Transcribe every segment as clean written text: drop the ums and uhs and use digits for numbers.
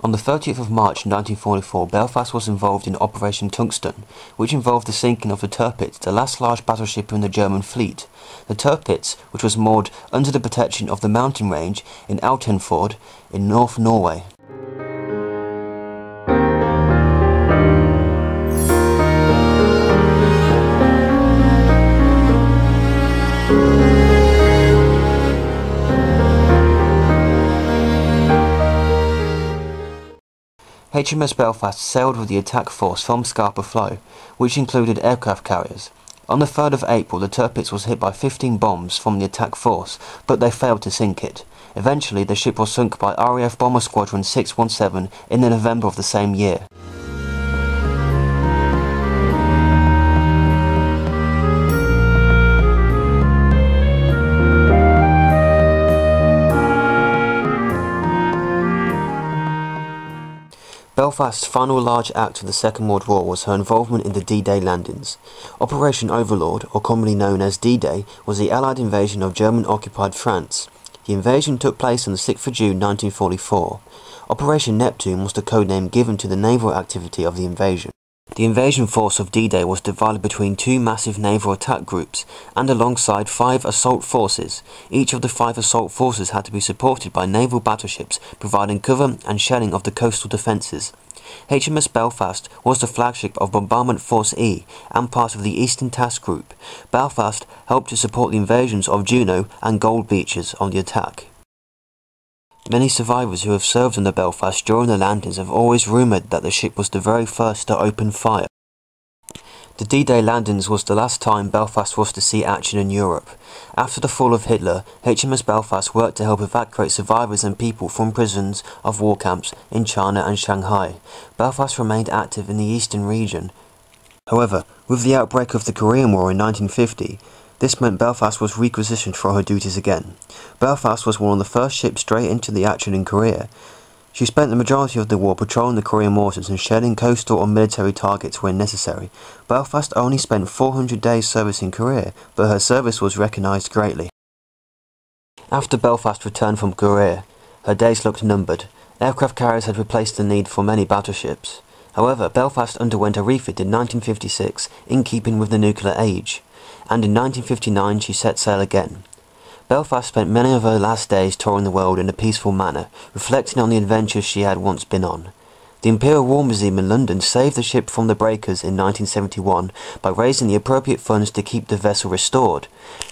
On the 30th of March 1944, Belfast was involved in Operation Tungsten, which involved the sinking of the Tirpitz, the last large battleship in the German fleet. The Tirpitz, which was moored under the protection of the mountain range in Altenfjord in North Norway. HMS Belfast sailed with the attack force from Scapa Flow, which included aircraft carriers. On the 3rd of April, the Tirpitz was hit by 15 bombs from the attack force, but they failed to sink it. Eventually, the ship was sunk by RAF Bomber Squadron 617 in November of the same year. Belfast's final large act of the Second World War was her involvement in the D-Day landings. Operation Overlord, or commonly known as D-Day, was the Allied invasion of German-occupied France. The invasion took place on the 6th of June 1944. Operation Neptune was the codename given to the naval activity of the invasion. The invasion force of D-Day was divided between two massive naval attack groups, and alongside 5 assault forces. Each of the 5 assault forces had to be supported by naval battleships, providing cover and shelling of the coastal defences. HMS Belfast was the flagship of Bombardment Force E and part of the Eastern Task Group. Belfast helped to support the invasions of Juno and Gold Beaches on the attack. Many survivors who have served on the Belfast during the landings have always rumoured that the ship was the very first to open fire. The D-Day landings was the last time Belfast was to see action in Europe. After the fall of Hitler, HMS Belfast worked to help evacuate survivors and people from prisons of war camps in China and Shanghai. Belfast remained active in the eastern region. However, with the outbreak of the Korean War in 1950, this meant Belfast was requisitioned for her duties again. Belfast was one of the first ships straight into the action in Korea. She spent the majority of the war patrolling the Korean waters and shelling coastal or military targets when necessary. Belfast only spent 400 days service in Korea, but her service was recognised greatly. After Belfast returned from Korea, her days looked numbered. Aircraft carriers had replaced the need for many battleships. However, Belfast underwent a refit in 1956 in keeping with the nuclear age, and in 1959 she set sail again. Belfast spent many of her last days touring the world in a peaceful manner, reflecting on the adventures she had once been on. The Imperial War Museum in London saved the ship from the breakers in 1971 by raising the appropriate funds to keep the vessel restored.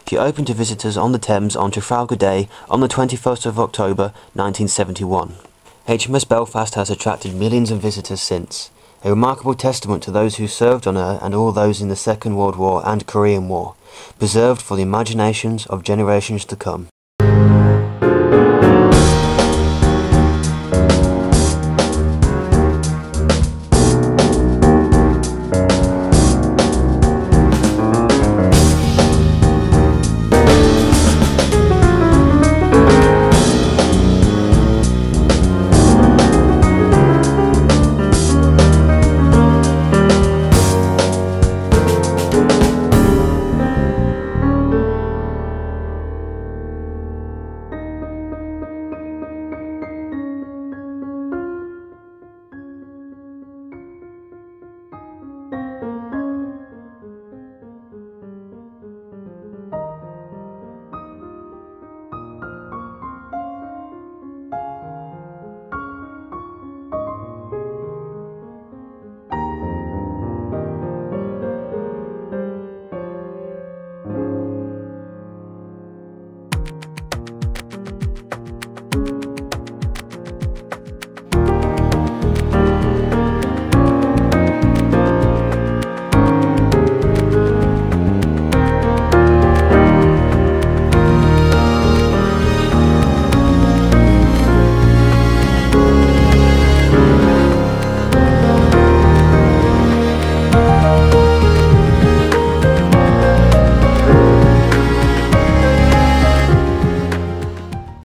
She opened to visitors on the Thames on Trafalgar Day on the 21st of October 1971. HMS Belfast has attracted millions of visitors since, a remarkable testament to those who served on her and all those in the Second World War and Korean War, preserved for the imaginations of generations to come.